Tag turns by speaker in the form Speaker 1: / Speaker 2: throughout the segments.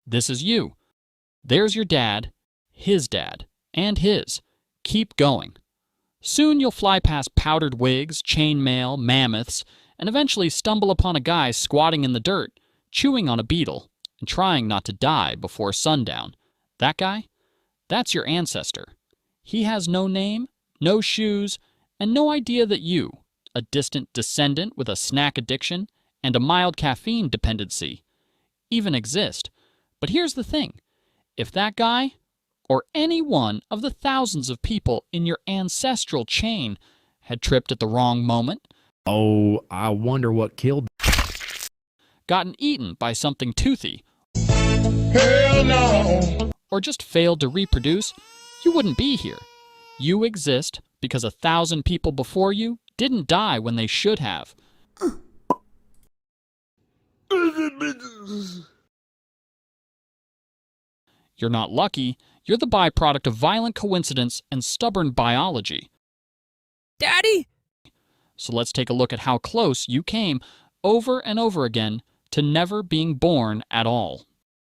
Speaker 1: This is you. There's your dad, his dad, and his. Keep going. Soon you'll fly past powdered wigs, chainmail, mammoths, and eventually stumble upon a guy squatting in the dirt, chewing on a beetle, and trying not to die before sundown. That guy? That's your ancestor. He has no name, no shoes, and no idea that you, a distant descendant with a snack addiction and a mild caffeine dependency, even exist. But here's the thing. If that guy, or any one of the thousands of people in your ancestral chain, had tripped at the wrong moment,
Speaker 2: Oh, I wonder what killed.
Speaker 1: gotten eaten by something toothy,
Speaker 3: Hell no!
Speaker 1: or just failed to reproduce, you wouldn't be here. You exist because 1,000 people before you didn't die when they should have. You're not lucky. You're the byproduct of violent coincidence and stubborn biology.
Speaker 4: Daddy?
Speaker 1: So let's take a look at how close you came over and over again to never being born at all.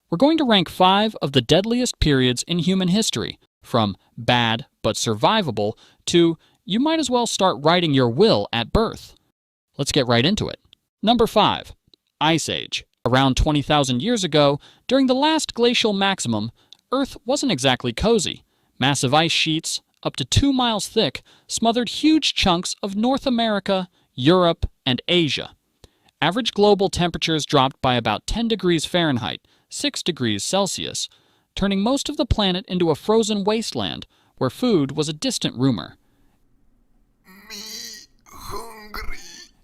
Speaker 1: We're going to rank 5 of the deadliest periods in human history, from bad but survivable to you might as well start writing your will at birth. Let's get right into it. Number 5. Ice Age. Around 20,000 years ago, during the last glacial maximum, Earth wasn't exactly cozy. Massive ice sheets, up to 2 miles thick, smothered huge chunks of North America, Europe, and Asia. Average global temperatures dropped by about 10 degrees Fahrenheit, 6 degrees Celsius, turning most of the planet into a frozen wasteland where food was a distant rumor.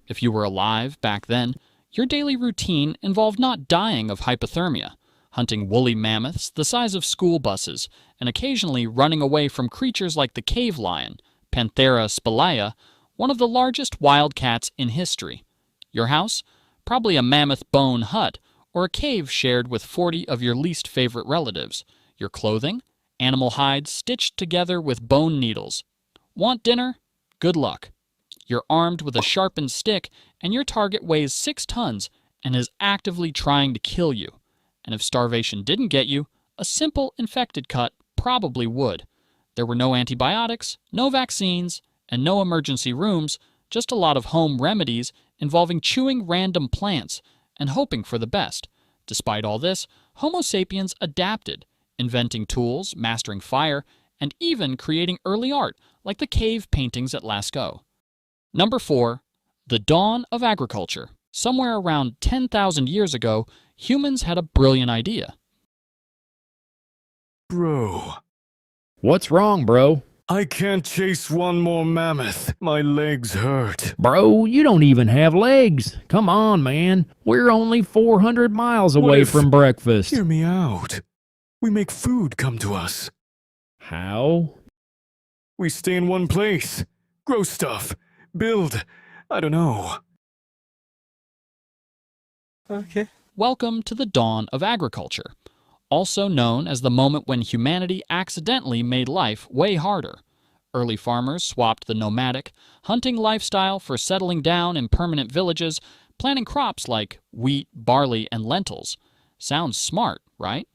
Speaker 1: If you were alive back then, your daily routine involved not dying of hypothermia, hunting woolly mammoths the size of school buses, and occasionally running away from creatures like the cave lion, Panthera spelaea, one of the largest wild cats in history. Your house? Probably a mammoth bone hut, or a cave shared with 40 of your least favorite relatives. Your clothing? Animal hides stitched together with bone needles. Want dinner? Good luck. You're armed with a sharpened stick, and your target weighs 6 tons and is actively trying to kill you. And if starvation didn't get you, a simple infected cut probably would. There were no antibiotics, no vaccines, and no emergency rooms, just a lot of home remedies involving chewing random plants and hoping for the best. Despite all this, Homo sapiens adapted, inventing tools, mastering fire, and even creating early art like the cave paintings at Lascaux. Number 4. The dawn of agriculture. Somewhere around 10,000 years ago, humans had a brilliant idea.
Speaker 5: Bro,
Speaker 2: What's wrong, bro?
Speaker 5: I can't chase one more mammoth. My legs hurt.
Speaker 2: Bro, you don't even have legs. Come on, man. We're only 400 miles away
Speaker 5: if-
Speaker 2: from breakfast.
Speaker 5: Hear me out. We make food come to us.
Speaker 2: How?
Speaker 5: We stay in one place, grow stuff, build. I don't know. Okay.
Speaker 1: Welcome to the dawn of agriculture, also known as the moment when humanity accidentally made life way harder. Early farmers swapped the nomadic, hunting lifestyle for settling down in permanent villages, planting crops like wheat, barley, and lentils. Sounds smart, right?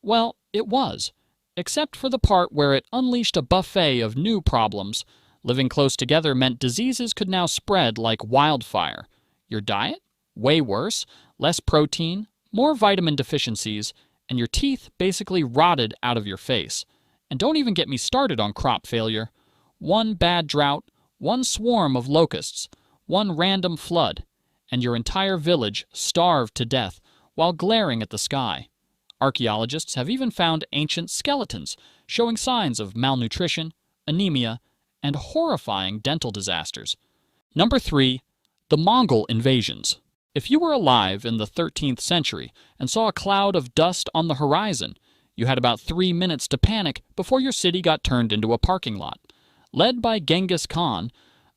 Speaker 1: Well, it was, except for the part where it unleashed a buffet of new problems. Living close together meant diseases could now spread like wildfire. Your diet? Way worse. Less protein, more vitamin deficiencies, and your teeth basically rotted out of your face. And don't even get me started on crop failure. One bad drought, one swarm of locusts, one random flood, and your entire village starved to death while glaring at the sky. Archaeologists have even found ancient skeletons showing signs of malnutrition, anemia, and horrifying dental disasters. Number 3. The Mongol Invasions. If you were alive in the 13th century and saw a cloud of dust on the horizon, you had about 3 minutes to panic before your city got turned into a parking lot. Led by Genghis Khan,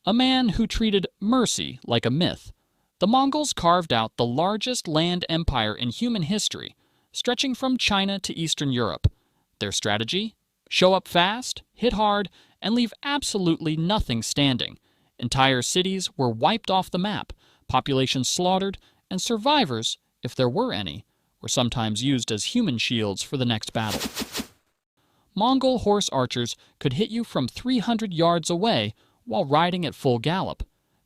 Speaker 1: a man who treated mercy like a myth, the Mongols carved out the largest land empire in human history, stretching from China to Eastern Europe. Their strategy? Show up fast, hit hard, and leave absolutely nothing standing. Entire cities were wiped off the map, populations slaughtered, and survivors, if there were any, were sometimes used as human shields for the next battle. Mongol horse archers could hit you from 300 yards away while riding at full gallop,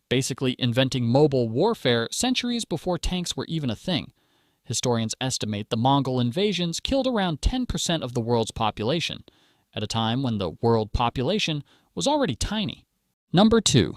Speaker 1: basically inventing mobile warfare centuries before tanks were even a thing. Historians estimate the Mongol invasions killed around 10% of the world's population, at a time when the world population was already tiny. Number 2.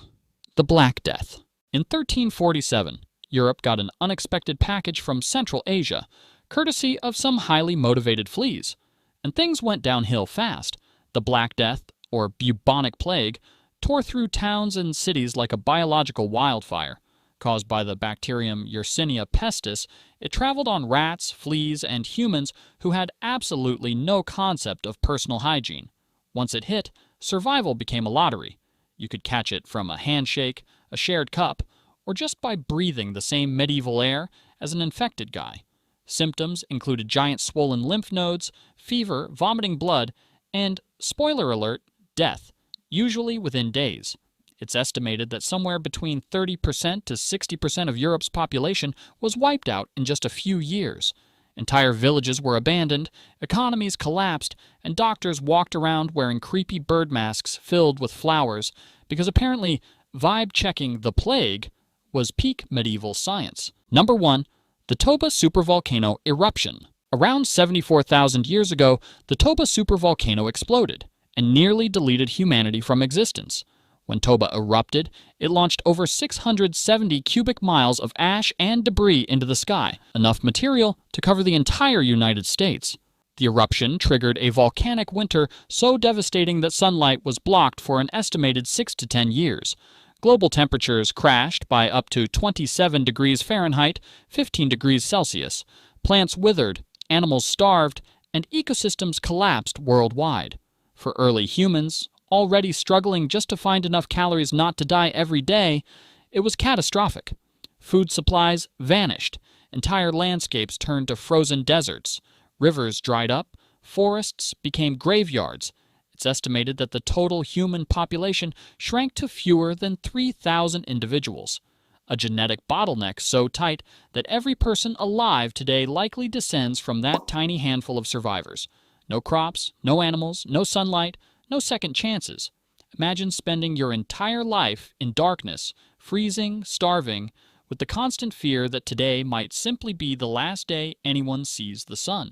Speaker 1: The Black Death. In 1347, Europe got an unexpected package from Central Asia, courtesy of some highly motivated fleas. And things went downhill fast. The Black Death, or bubonic plague, tore through towns and cities like a biological wildfire. Caused by the bacterium Yersinia pestis, it traveled on rats, fleas, and humans who had absolutely no concept of personal hygiene. Once it hit, survival became a lottery. You could catch it from a handshake, a shared cup, or just by breathing the same medieval air as an infected guy. Symptoms included giant swollen lymph nodes, fever, vomiting blood, and, spoiler alert, death, usually within days. It's estimated that somewhere between 30% to 60% of Europe's population was wiped out in just a few years. Entire villages were abandoned, economies collapsed, and doctors walked around wearing creepy bird masks filled with flowers because apparently vibe-checking the plague was peak medieval science. Number 1. The Toba supervolcano eruption. Around 74,000 years ago, the Toba supervolcano exploded and nearly deleted humanity from existence. When Toba erupted, it launched over 670 cubic miles of ash and debris into the sky, enough material to cover the entire United States. The eruption triggered a volcanic winter so devastating that sunlight was blocked for an estimated 6 to 10 years. Global temperatures crashed by up to 27 degrees Fahrenheit, 15 degrees Celsius. Plants withered, animals starved, and ecosystems collapsed worldwide. For early humans, already struggling just to find enough calories not to die every day, it was catastrophic. Food supplies vanished. Entire landscapes turned to frozen deserts. Rivers dried up. Forests became graveyards. It's estimated that the total human population shrank to fewer than 3,000 individuals, a genetic bottleneck so tight that every person alive today likely descends from that tiny handful of survivors. No crops, no animals, no sunlight, no second chances. Imagine spending your entire life in darkness, freezing, starving, with the constant fear that today might simply be the last day anyone sees the sun.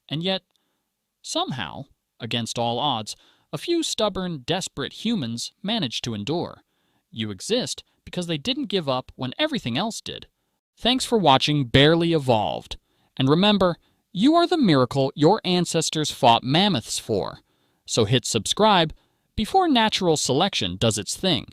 Speaker 1: And yet, somehow, against all odds, a few stubborn, desperate humans managed to endure. You exist because they didn't give up when everything else did. Thanks for watching Barely Evolved. And remember, you are the miracle your ancestors fought mammoths for. So hit subscribe before natural selection does its thing.